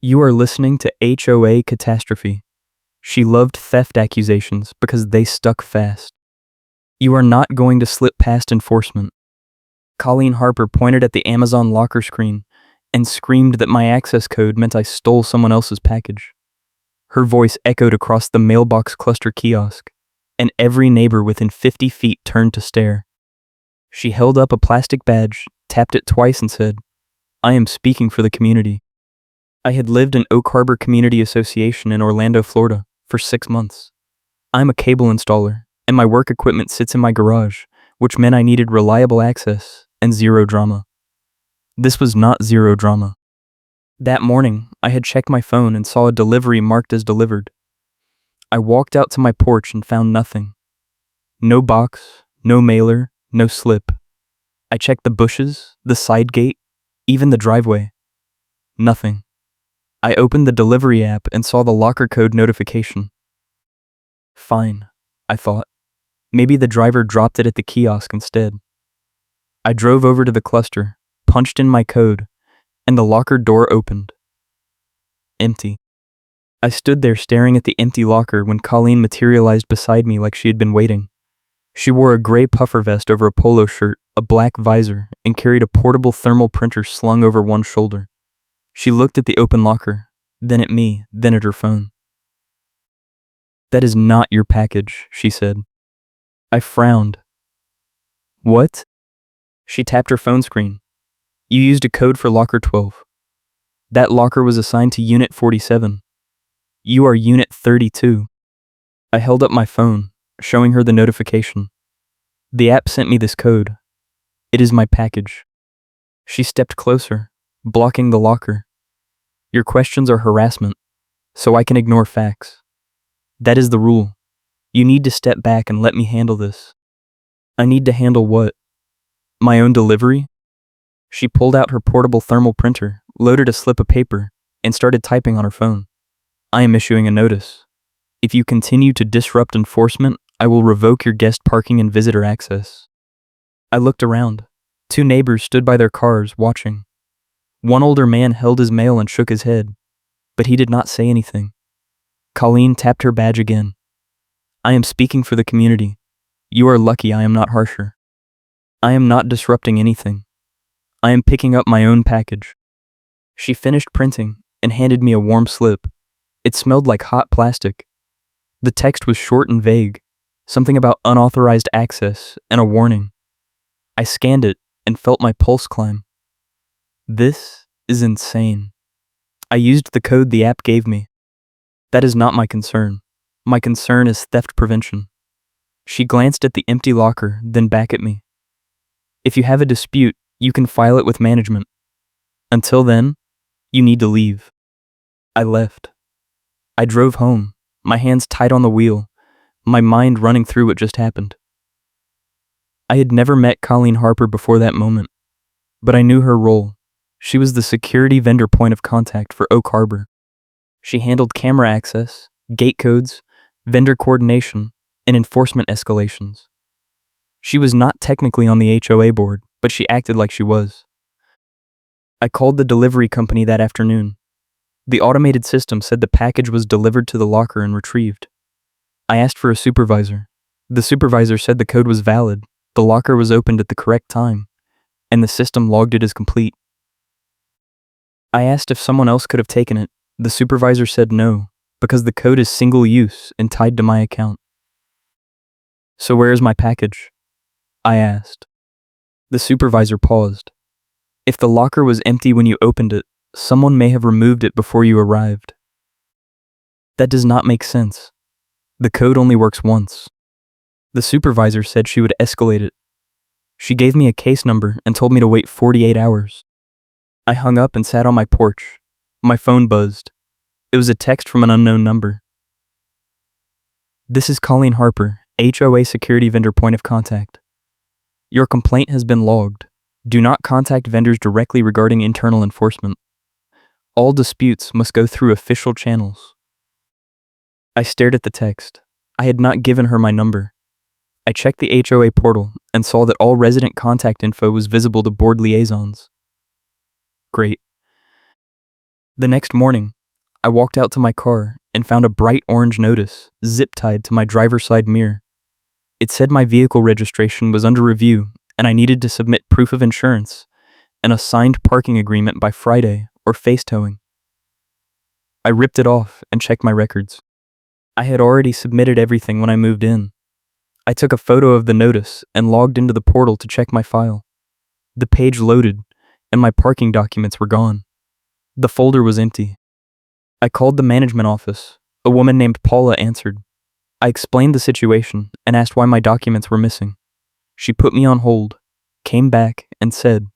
You are listening to HOA Catastrophe. She loved theft accusations because they stuck fast. You are not going to slip past enforcement. Colleen Harper pointed at the Amazon locker screen and screamed that my access code meant I stole someone else's package. Her voice echoed across the mailbox cluster kiosk, and every neighbor within 50 feet turned to stare. She held up a plastic badge, tapped it twice, and said, "I am speaking for the community." I had lived in Oak Harbor Community Association in Orlando, Florida, for 6 months. I'm a cable installer, and my work equipment sits in my garage, which meant I needed reliable access and zero drama. This was not zero drama. That morning, I had checked my phone and saw a delivery marked as delivered. I walked out to my porch and found nothing. No box, no mailer, no slip. I checked the bushes, the side gate, even the driveway. Nothing. I opened the delivery app and saw the locker code notification. Fine, I thought. Maybe the driver dropped it at the kiosk instead. I drove over to the cluster, punched in my code, and the locker door opened. Empty. I stood there staring at the empty locker when Colleen materialized beside me like she had been waiting. She wore a gray puffer vest over a polo shirt, a black visor, and carried a portable thermal printer slung over one shoulder. She looked at the open locker, then at me, then at her phone. "That is not your package," she said. I frowned. "What?" She tapped her phone screen. "You used a code for locker 12. That locker was assigned to Unit 47. You are Unit 32. I held up my phone, showing her the notification. "The app sent me this code. It is my package." She stepped closer, blocking the locker. "Your questions are harassment, so I can ignore facts. That is the rule. You need to step back and let me handle this." "I need to handle what? My own delivery?" She pulled out her portable thermal printer, loaded a slip of paper, and started typing on her phone. "I am issuing a notice. If you continue to disrupt enforcement, I will revoke your guest parking and visitor access." I looked around. 2 neighbors stood by their cars, watching. One older man held his mail and shook his head, but he did not say anything. Colleen tapped her badge again. "I am speaking for the community. You are lucky I am not harsher. I am not disrupting anything. I am picking up my own package." She finished printing and handed me a warm slip. It smelled like hot plastic. The text was short and vague, something about unauthorized access and a warning. I scanned it and felt my pulse climb. This is insane. I used the code the app gave me. That is not my concern. My concern is theft prevention. She glanced at the empty locker, then back at me. "If you have a dispute, you can file it with management. Until then, you need to leave." I left. I drove home, my hands tight on the wheel, my mind running through what just happened. I had never met Colleen Harper before that moment, but I knew her role. She was the security vendor point of contact for Oak Harbor. She handled camera access, gate codes, vendor coordination, and enforcement escalations. She was not technically on the HOA board, but she acted like she was. I called the delivery company that afternoon. The automated system said the package was delivered to the locker and retrieved. I asked for a supervisor. The supervisor said the code was valid, the locker was opened at the correct time, and the system logged it as complete. I asked if someone else could have taken it. The supervisor said no, because the code is single use and tied to my account. "So where is my package?" I asked. The supervisor paused. "If the locker was empty when you opened it, someone may have removed it before you arrived." "That does not make sense. The code only works once." The supervisor said she would escalate it. She gave me a case number and told me to wait 48 hours. I hung up and sat on my porch. My phone buzzed. It was a text from an unknown number. "This is Colleen Harper, HOA security vendor point of contact. Your complaint has been logged. Do not contact vendors directly regarding internal enforcement. All disputes must go through official channels." I stared at the text. I had not given her my number. I checked the HOA portal and saw that all resident contact info was visible to board liaisons. Great. The next morning, I walked out to my car and found a bright orange notice zip-tied to my driver's side mirror. It said my vehicle registration was under review and I needed to submit proof of insurance and a signed parking agreement by Friday or face towing. I ripped it off and checked my records. I had already submitted everything when I moved in. I took a photo of the notice and logged into the portal to check my file. The page loaded and my parking documents were gone. The folder was empty. I called the management office. A woman named Paula answered. I explained the situation and asked why my documents were missing. She put me on hold, came back, and said,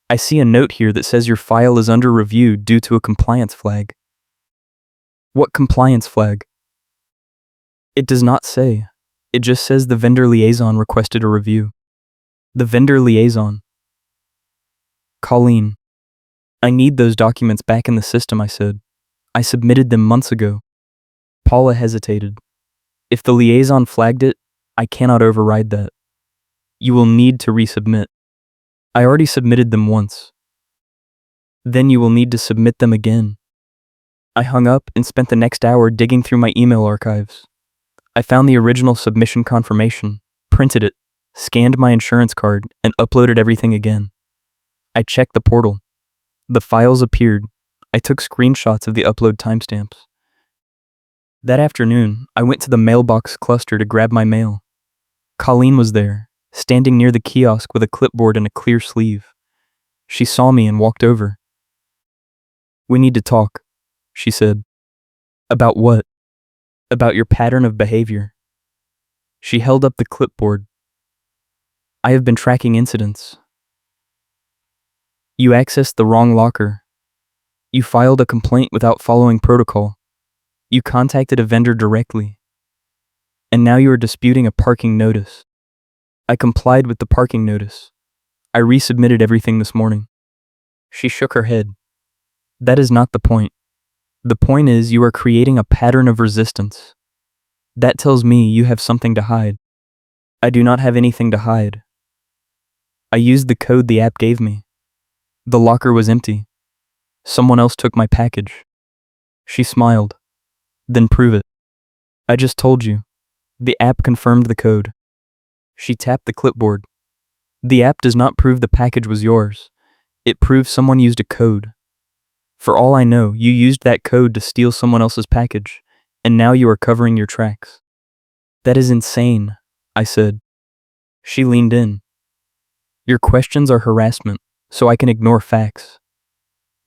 I see a note here that says your file is under review due to a compliance flag. What compliance flag? It does not say. It just says the vendor liaison requested a review. The vendor liaison. Colleen. I need those documents back in the system, I said. I submitted them months ago. Paula hesitated. If the liaison flagged it, I cannot override that. You will need to resubmit. I already submitted them once. Then you will need to submit them again. I hung up and spent the next hour digging through my email archives. I found the original submission confirmation, printed it, scanned my insurance card, and uploaded everything again. I checked the portal. The files appeared. I took screenshots of the upload timestamps. That afternoon, I went to the mailbox cluster to grab my mail. Colleen was there, standing near the kiosk with a clipboard and a clear sleeve. She saw me and walked over. We need to talk, she said. About what? About your pattern of behavior. She held up the clipboard. I have been tracking incidents. You accessed the wrong locker. You filed a complaint without following protocol. You contacted a vendor directly. And now you are disputing a parking notice. I complied with the parking notice. I resubmitted everything this morning. She shook her head. That is not the point. The point is you are creating a pattern of resistance. That tells me you have something to hide. I do not have anything to hide. I used the code the app gave me. The locker was empty. Someone else took my package. She smiled. Then prove it. I just told you. The app confirmed the code. She tapped the clipboard. The app does not prove the package was yours. It proves someone used a code. For all I know, you used that code to steal someone else's package, and now you are covering your tracks. That is insane, I said. She leaned in. Your questions are harassment, so I can ignore facts.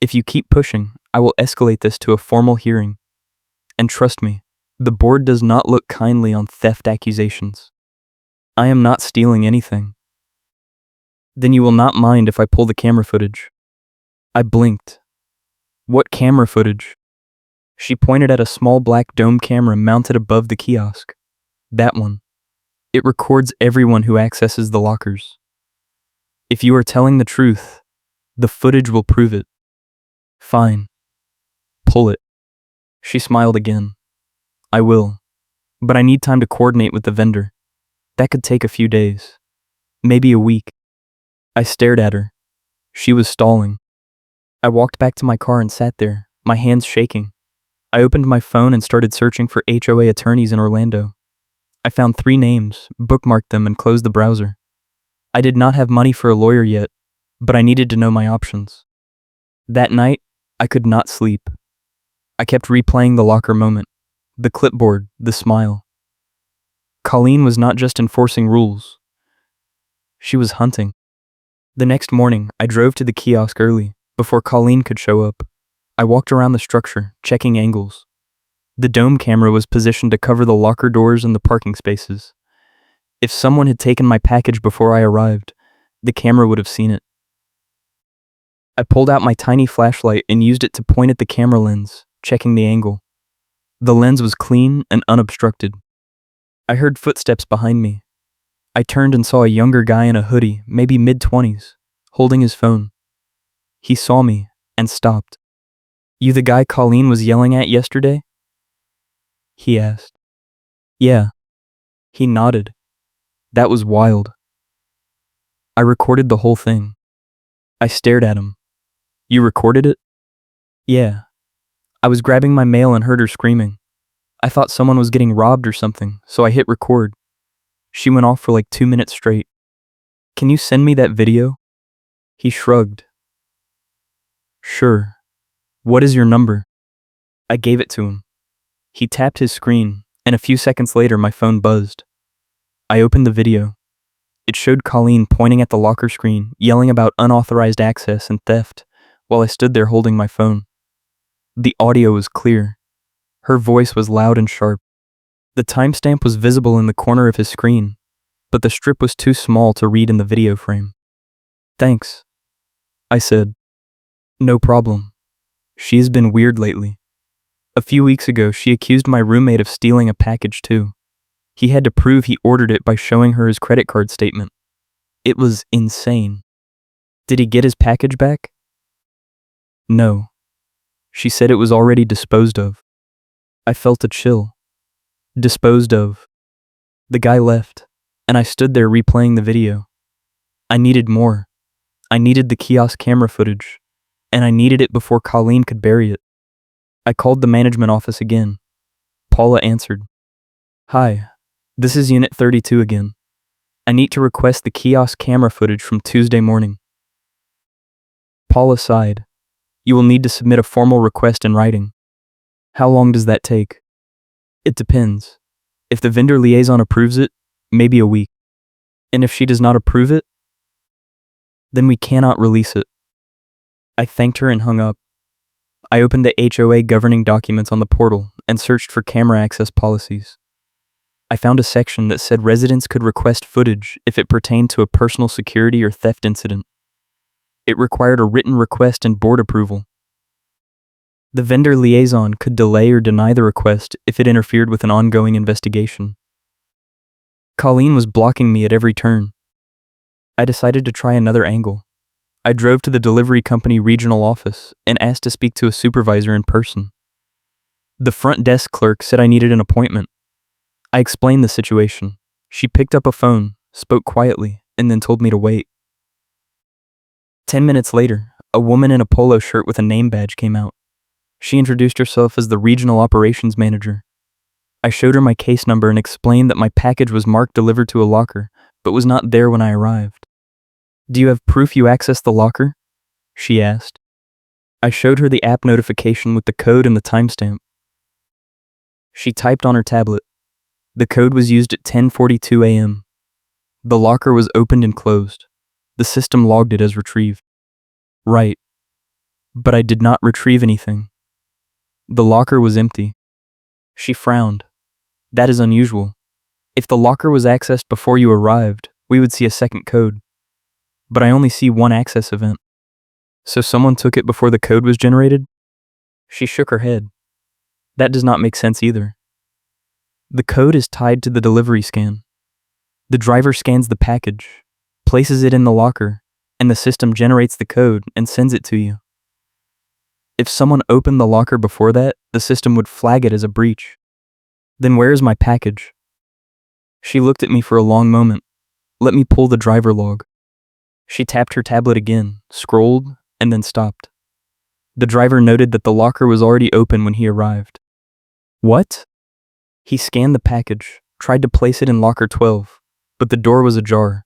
If you keep pushing, I will escalate this to a formal hearing. And trust me, the board does not look kindly on theft accusations. I am not stealing anything. Then you will not mind if I pull the camera footage. I blinked. What camera footage? She pointed at a small black dome camera mounted above the kiosk. That one. It records everyone who accesses the lockers. If you are telling the truth, the footage will prove it. Fine. Pull it. She smiled again. I will. But I need time to coordinate with the vendor. That could take a few days. Maybe a week. I stared at her. She was stalling. I walked back to my car and sat there, my hands shaking. I opened my phone and started searching for HOA attorneys in Orlando. I found 3 names, bookmarked them, and closed the browser. I did not have money for a lawyer yet, but I needed to know my options. That night, I could not sleep. I kept replaying the locker moment, the clipboard, the smile. Colleen was not just enforcing rules. She was hunting. The next morning, I drove to the kiosk early, before Colleen could show up. I walked around the structure, checking angles. The dome camera was positioned to cover the locker doors and the parking spaces. If someone had taken my package before I arrived, the camera would have seen it. I pulled out my tiny flashlight and used it to point at the camera lens, checking the angle. The lens was clean and unobstructed. I heard footsteps behind me. I turned and saw a younger guy in a hoodie, maybe mid-20s, holding his phone. He saw me and stopped. You the guy Colleen was yelling at yesterday? He asked. Yeah. He nodded. That was wild. I recorded the whole thing. I stared at him. You recorded it? Yeah, I was grabbing my mail and heard her screaming. I thought someone was getting robbed or something, so I hit record. She went off for like 2 minutes straight. Can you send me that video? He shrugged. Sure. What is your number? I gave it to him. He tapped his screen, and a few seconds later my phone buzzed. I opened the video. It showed Colleen pointing at the locker screen, yelling about unauthorized access and theft, while I stood there holding my phone. The audio was clear. Her voice was loud and sharp. The timestamp was visible in the corner of his screen, but the strip was too small to read in the video frame. Thanks, I said. No problem. She has been weird lately. A few weeks ago, she accused my roommate of stealing a package too. He had to prove he ordered it by showing her his credit card statement. It was insane. Did he get his package back? No. She said it was already disposed of. I felt a chill. Disposed of. The guy left, and I stood there replaying the video. I needed more. I needed the kiosk camera footage, and I needed it before Colleen could bury it. I called the management office again. Paula answered. Hi, this is Unit 32 again. I need to request the kiosk camera footage from Tuesday morning. Paula sighed. You will need to submit a formal request in writing. How long does that take? It depends. If the vendor liaison approves it, maybe a week. And if she does not approve it, then we cannot release it. I thanked her and hung up. I opened the HOA governing documents on the portal and searched for camera access policies. I found a section that said residents could request footage if it pertained to a personal security or theft incident. It required a written request and board approval. The vendor liaison could delay or deny the request if it interfered with an ongoing investigation. Colleen was blocking me at every turn. I decided to try another angle. I drove to the delivery company regional office and asked to speak to a supervisor in person. The front desk clerk said I needed an appointment. I explained the situation. She picked up a phone, spoke quietly, and then told me to wait. 10 minutes later, a woman in a polo shirt with a name badge came out. She introduced herself as the regional operations manager. I showed her my case number and explained that my package was marked delivered to a locker, but was not there when I arrived. Do you have proof you accessed the locker? She asked. I showed her the app notification with the code and the timestamp. She typed on her tablet. The code was used at 10:42 a.m. The locker was opened and closed. The system logged it as retrieved. Right. But I did not retrieve anything. The locker was empty. She frowned. That is unusual. If the locker was accessed before you arrived, we would see a second code. But I only see one access event. So someone took it before the code was generated? She shook her head. That does not make sense either. The code is tied to the delivery scan. The driver scans the package, places it in the locker, and the system generates the code and sends it to you. If someone opened the locker before that, the system would flag it as a breach. Then where is my package? She looked at me for a long moment. Let me pull the driver log. She tapped her tablet again, scrolled, and then stopped. The driver noted that the locker was already open when he arrived. What? He scanned the package, tried to place it in locker 12, but the door was ajar.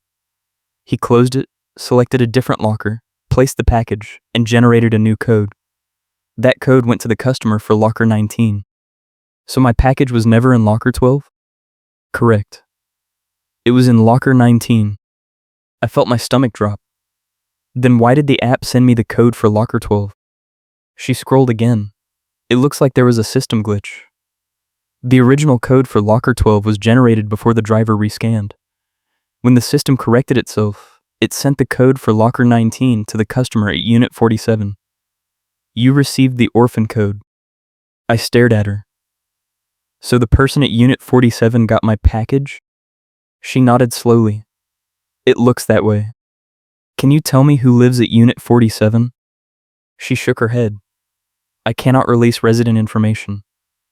He closed it, selected a different locker, placed the package, and generated a new code. That code went to the customer for locker 19. So my package was never in locker 12? Correct. It was in locker 19. I felt my stomach drop. Then why did the app send me the code for locker 12? She scrolled again. It looks like there was a system glitch. The original code for locker 12 was generated before the driver rescanned. When the system corrected itself, it sent the code for locker 19 to the customer at Unit 47. You received the orphan code. I stared at her. So the person at Unit 47 got my package? She nodded slowly. It looks that way. Can you tell me who lives at Unit 47? She shook her head. I cannot release resident information.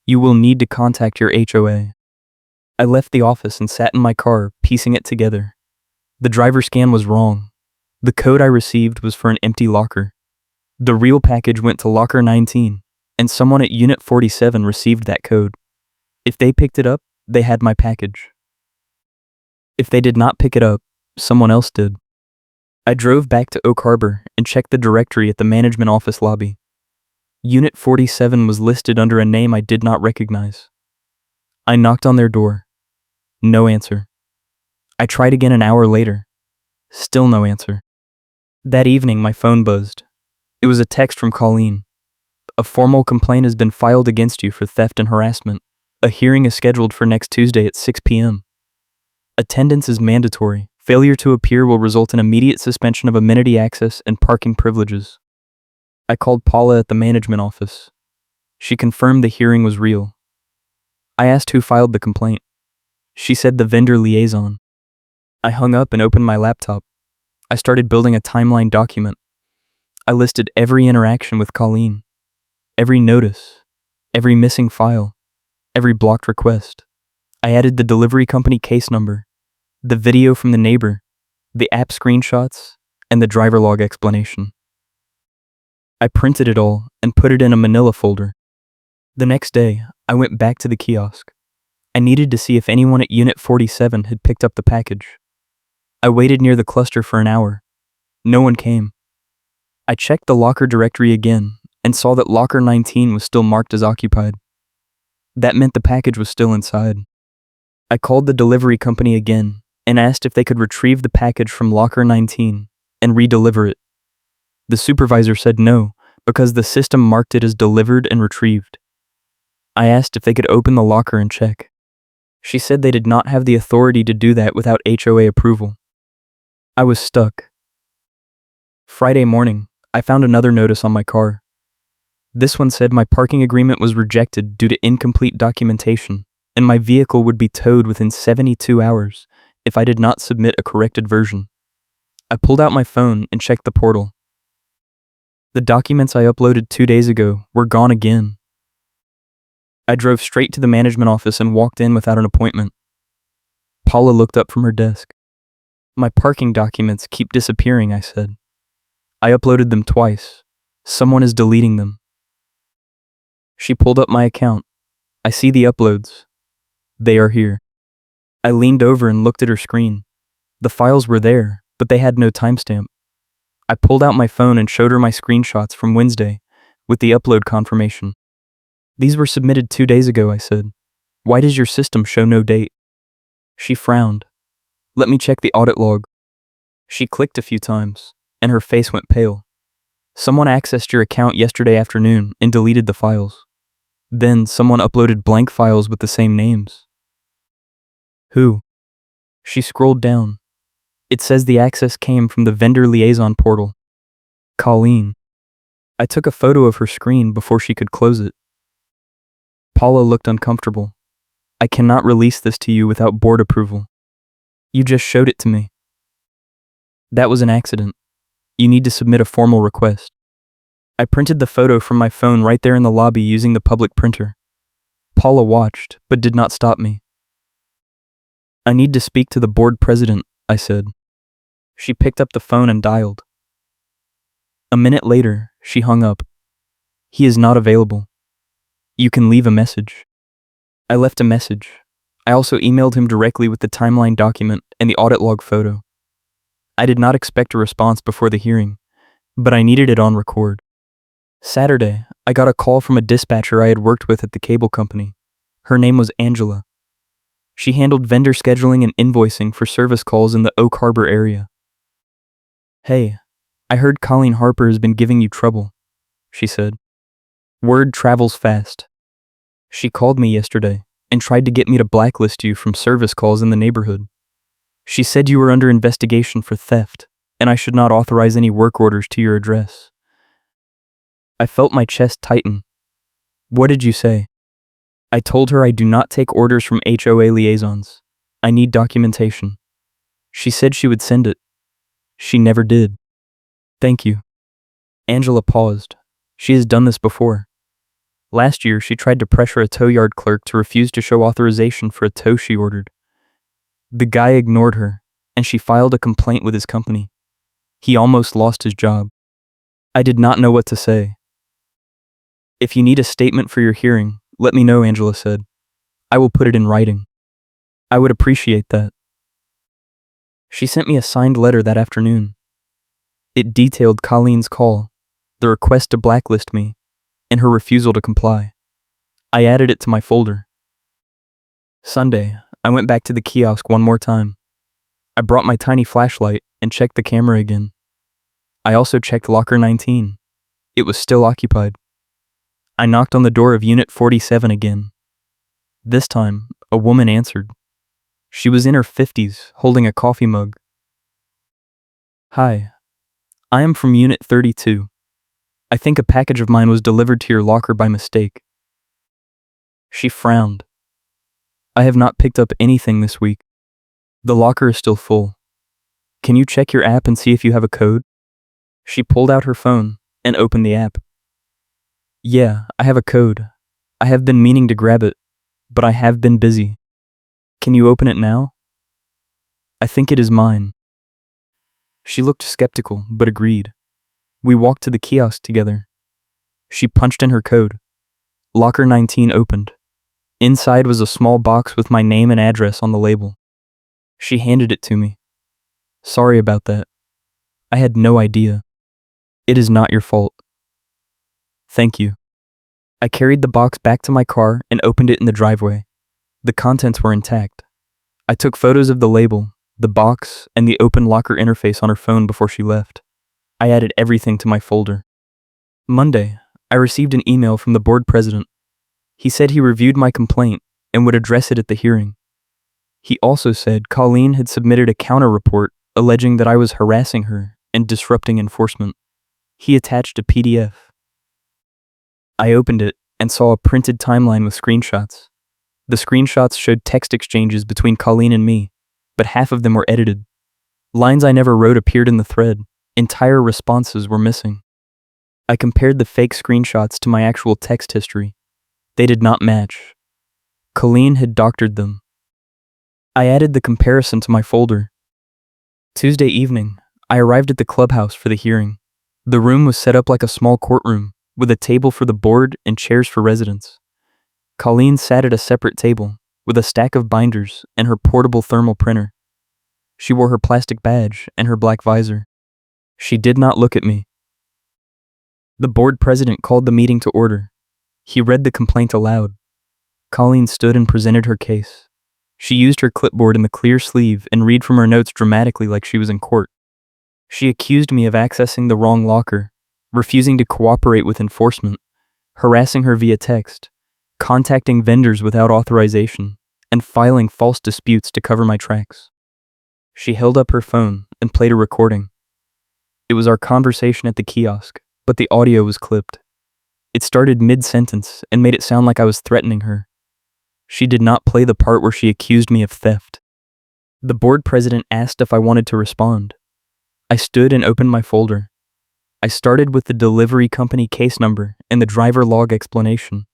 You will need to contact your HOA. I left the office and sat in my car, piecing it together. The driver scan was wrong. The code I received was for an empty locker. The real package went to locker 19. and someone at Unit 47 received that code. If they picked it up, they had my package. If they did not pick it up, someone else did. I drove back to Oak Harbor and checked the directory at the management office lobby. Unit 47 was listed under a name I did not recognize. I knocked on their door. No answer. I tried again an hour later. Still no answer. That evening, my phone buzzed. It was a text from Colleen. A formal complaint has been filed against you for theft and harassment. A hearing is scheduled for next Tuesday at 6 p.m. Attendance is mandatory. Failure to appear will result in immediate suspension of amenity access and parking privileges. I called Paula at the management office. She confirmed the hearing was real. I asked who filed the complaint. She said the vendor liaison. I hung up and opened my laptop. I started building a timeline document. I listed every interaction with Colleen, every notice, every missing file, every blocked request. I added the delivery company case number, the video from the neighbor, the app screenshots, and the driver log explanation. I printed it all and put it in a manila folder. The next day, I went back to the kiosk. I needed to see if anyone at Unit 47 had picked up the package. I waited near the cluster for an hour. No one came. I checked the locker directory again and saw that locker 19 was still marked as occupied. That meant the package was still inside. I called the delivery company again and asked if they could retrieve the package from locker 19 and redeliver it. The supervisor said no, because the system marked it as delivered and retrieved. I asked if they could open the locker and check. She said they did not have the authority to do that without HOA approval. I was stuck. Friday morning, I found another notice on my car. This one said my parking agreement was rejected due to incomplete documentation, and my vehicle would be towed within 72 hours if I did not submit a corrected version. I pulled out my phone and checked the portal. The documents I uploaded 2 days ago were gone again. I drove straight to the management office and walked in without an appointment. Paula looked up from her desk. My parking documents keep disappearing, I said. I uploaded them twice. Someone is deleting them. She pulled up my account. I see the uploads. They are here. I leaned over and looked at her screen. The files were there, but they had no timestamp. I pulled out my phone and showed her my screenshots from Wednesday with the upload confirmation. These were submitted 2 days ago, I said. Why does your system show no date? She frowned. Let me check the audit log. She clicked a few times, and her face went pale. Someone accessed your account yesterday afternoon and deleted the files. Then someone uploaded blank files with the same names. Who? She scrolled down. It says the access came from the vendor liaison portal. Colleen. I took a photo of her screen before she could close it. Paula looked uncomfortable. I cannot release this to you without board approval. You just showed it to me. That was an accident. You need to submit a formal request. I printed the photo from my phone right there in the lobby using the public printer. Paula watched, but did not stop me. I need to speak to the board president, I said. She picked up the phone and dialed. A minute later, she hung up. He is not available. You can leave a message. I left a message. I also emailed him directly with the timeline document and the audit log photo. I did not expect a response before the hearing, but I needed it on record. Saturday, I got a call from a dispatcher I had worked with at the cable company. Her name was Angela. She handled vendor scheduling and invoicing for service calls in the Oak Harbor area. Hey, I heard Colleen Harper has been giving you trouble, she said. Word travels fast. She called me yesterday and tried to get me to blacklist you from service calls in the neighborhood. She said you were under investigation for theft, and I should not authorize any work orders to your address. I felt my chest tighten. What did you say? I told her I do not take orders from HOA liaisons. I need documentation. She said she would send it. She never did. Thank you. Angela paused. She has done this before. Last year, she tried to pressure a tow yard clerk to refuse to show authorization for a tow she ordered. The guy ignored her, and she filed a complaint with his company. He almost lost his job. I did not know what to say. If you need a statement for your hearing, let me know, Angela said. I will put it in writing. I would appreciate that. She sent me a signed letter that afternoon. It detailed Colleen's call, the request to blacklist me, and her refusal to comply. I added it to my folder. Sunday, I went back to the kiosk one more time. I brought my tiny flashlight and checked the camera again. I also checked locker 19. It was still occupied. I knocked on the door of Unit 47 again. This time, a woman answered. She was in her 50s, holding a coffee mug. Hi, I am from Unit 32. I think a package of mine was delivered to your locker by mistake. She frowned. I have not picked up anything this week. The locker is still full. Can you check your app and see if you have a code? She pulled out her phone and opened the app. Yeah, I have a code. I have been meaning to grab it, but I have been busy. Can you open it now? I think it is mine. She looked skeptical, but agreed. We walked to the kiosk together. She punched in her code. Locker 19 opened. Inside was a small box with my name and address on the label. She handed it to me. Sorry about that. I had no idea. It is not your fault. Thank you. I carried the box back to my car and opened it in the driveway. The contents were intact. I took photos of the label, the box, and the open locker interface on her phone before she left. I added everything to my folder. Monday, I received an email from the board president. He said he reviewed my complaint and would address it at the hearing. He also said Colleen had submitted a counter report alleging that I was harassing her and disrupting enforcement. He attached a PDF. I opened it and saw a printed timeline with screenshots. The screenshots showed text exchanges between Colleen and me, but half of them were edited. Lines I never wrote appeared in the thread. Entire responses were missing. I compared the fake screenshots to my actual text history. They did not match. Colleen had doctored them. I added the comparison to my folder. Tuesday evening, I arrived at the clubhouse for the hearing. The room was set up like a small courtroom, with a table for the board and chairs for residents. Colleen sat at a separate table, with a stack of binders and her portable thermal printer. She wore her plastic badge and her black visor. She did not look at me. The board president called the meeting to order. He read the complaint aloud. Colleen stood and presented her case. She used her clipboard in the clear sleeve and read from her notes dramatically like she was in court. She accused me of accessing the wrong locker, refusing to cooperate with enforcement, harassing her via text, contacting vendors without authorization, and filing false disputes to cover my tracks. She held up her phone and played a recording. It was our conversation at the kiosk, but the audio was clipped. It started mid-sentence and made it sound like I was threatening her. She did not play the part where she accused me of theft. The board president asked if I wanted to respond. I stood and opened my folder. I started with the delivery company case number and the driver log explanation.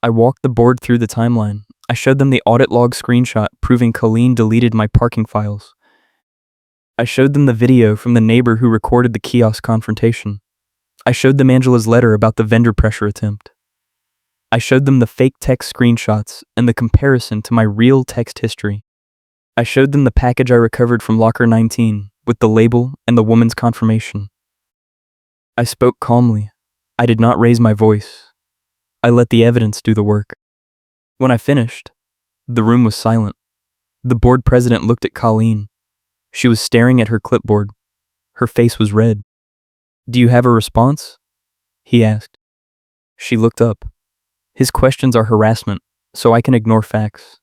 I walked the board through the timeline. I showed them the audit log screenshot proving Colleen deleted my parking files. I showed them the video from the neighbor who recorded the kiosk confrontation. I showed them Angela's letter about the vendor pressure attempt. I showed them the fake text screenshots and the comparison to my real text history. I showed them the package I recovered from locker 19 with the label and the woman's confirmation. I spoke calmly. I did not raise my voice. I let the evidence do the work. When I finished, the room was silent. The board president looked at Colleen. She was staring at her clipboard. Her face was red. Do you have a response? He asked. She looked up. His questions are harassment, so I can ignore facts.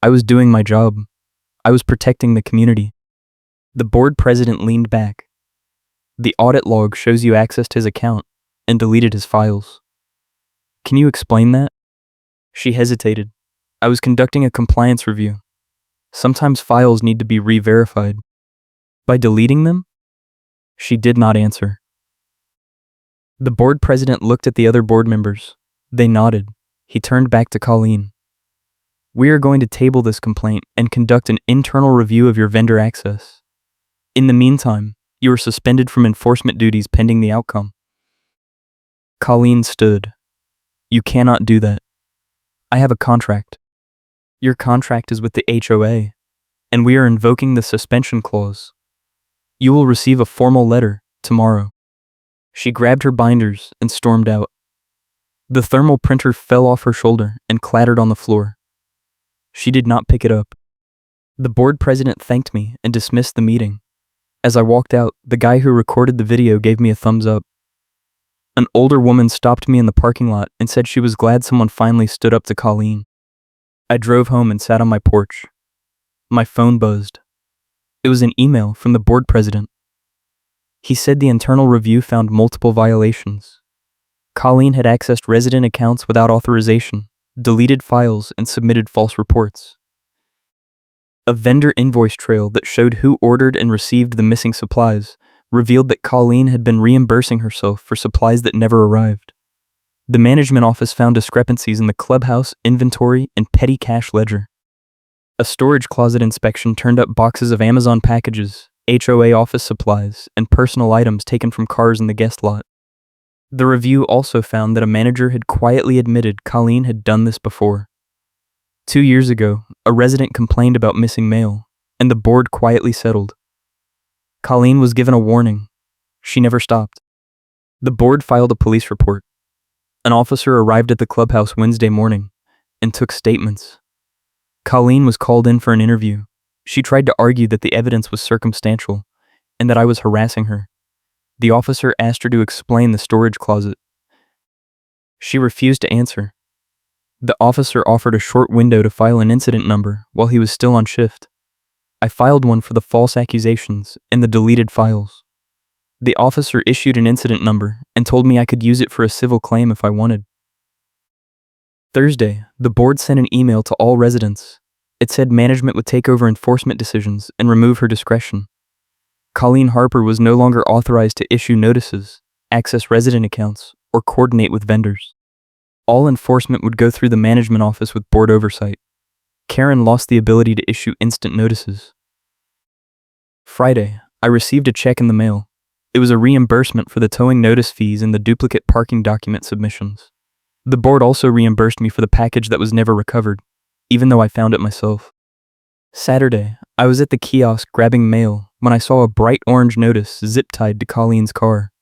I was doing my job. I was protecting the community. The board president leaned back. The audit log shows you accessed his account and deleted his files. Can you explain that? She hesitated. I was conducting a compliance review. Sometimes files need to be re-verified. By deleting them? She did not answer. The board president looked at the other board members. They nodded. He turned back to Colleen. We are going to table this complaint and conduct an internal review of your vendor access. In the meantime, you are suspended from enforcement duties pending the outcome. Colleen stood. You cannot do that. I have a contract. Your contract is with the HOA, and we are invoking the suspension clause. You will receive a formal letter tomorrow. She grabbed her binders and stormed out. The thermal printer fell off her shoulder and clattered on the floor. She did not pick it up. The board president thanked me and dismissed the meeting. As I walked out, the guy who recorded the video gave me a thumbs up. An older woman stopped me in the parking lot and said she was glad someone finally stood up to Colleen. I drove home and sat on my porch. My phone buzzed. It was an email from the board president. He said the internal review found multiple violations. Colleen had accessed resident accounts without authorization, deleted files, and submitted false reports. A vendor invoice trail that showed who ordered and received the missing supplies revealed that Colleen had been reimbursing herself for supplies that never arrived. The management office found discrepancies in the clubhouse, inventory, and petty cash ledger. A storage closet inspection turned up boxes of Amazon packages, HOA office supplies, and personal items taken from cars in the guest lot. The review also found that a manager had quietly admitted Colleen had done this before. 2 years ago, a resident complained about missing mail, and the board quietly settled. Colleen was given a warning. She never stopped. The board filed a police report. An officer arrived at the clubhouse Wednesday morning and took statements. Colleen was called in for an interview. She tried to argue that the evidence was circumstantial and that I was harassing her. The officer asked her to explain the storage closet. She refused to answer. The officer offered a short window to file an incident number while he was still on shift. I filed one for the false accusations and the deleted files. The officer issued an incident number and told me I could use it for a civil claim if I wanted. Thursday, the board sent an email to all residents. It said management would take over enforcement decisions and remove her discretion. Colleen Harper was no longer authorized to issue notices, access resident accounts, or coordinate with vendors. All enforcement would go through the management office with board oversight. Karen lost the ability to issue instant notices. Friday, I received a check in the mail. It was a reimbursement for the towing notice fees and the duplicate parking document submissions. The board also reimbursed me for the package that was never recovered, even though I found it myself. Saturday, I was at the kiosk grabbing mail when I saw a bright orange notice zip-tied to Colleen's car.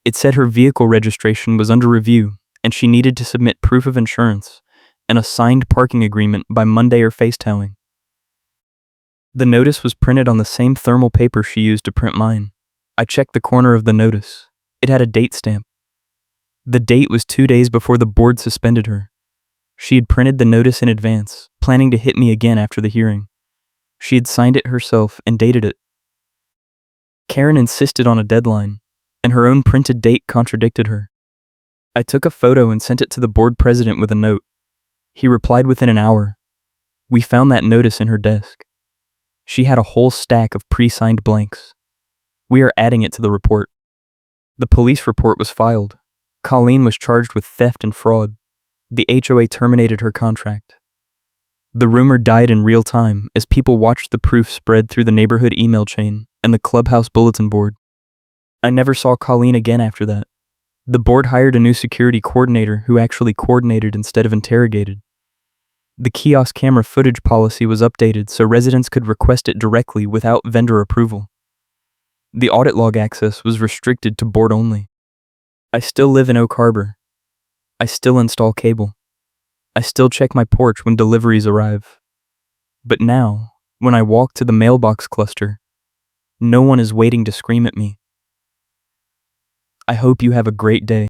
It said her vehicle registration was under review and she needed to submit proof of insurance and a signed parking agreement by Monday or face towing. The notice was printed on the same thermal paper she used to print mine. I checked the corner of the notice. It had a date stamp. The date was 2 days before the board suspended her. She had printed the notice in advance, planning to hit me again after the hearing. She had signed it herself and dated it. Karen insisted on a deadline, and her own printed date contradicted her. I took a photo and sent it to the board president with a note. He replied within an hour. We found that notice in her desk. She had a whole stack of pre-signed blanks. We are adding it to the report. The police report was filed. Colleen was charged with theft and fraud. The HOA terminated her contract. The rumor died in real time as people watched the proof spread through the neighborhood email chain and the clubhouse bulletin board. I never saw Colleen again after that. The board hired a new security coordinator who actually coordinated instead of interrogated. The kiosk camera footage policy was updated so residents could request it directly without vendor approval. The audit log access was restricted to board only. I still live in Oak Harbor. I still install cable. I still check my porch when deliveries arrive. But now, when I walk to the mailbox cluster, no one is waiting to scream at me. I hope you have a great day.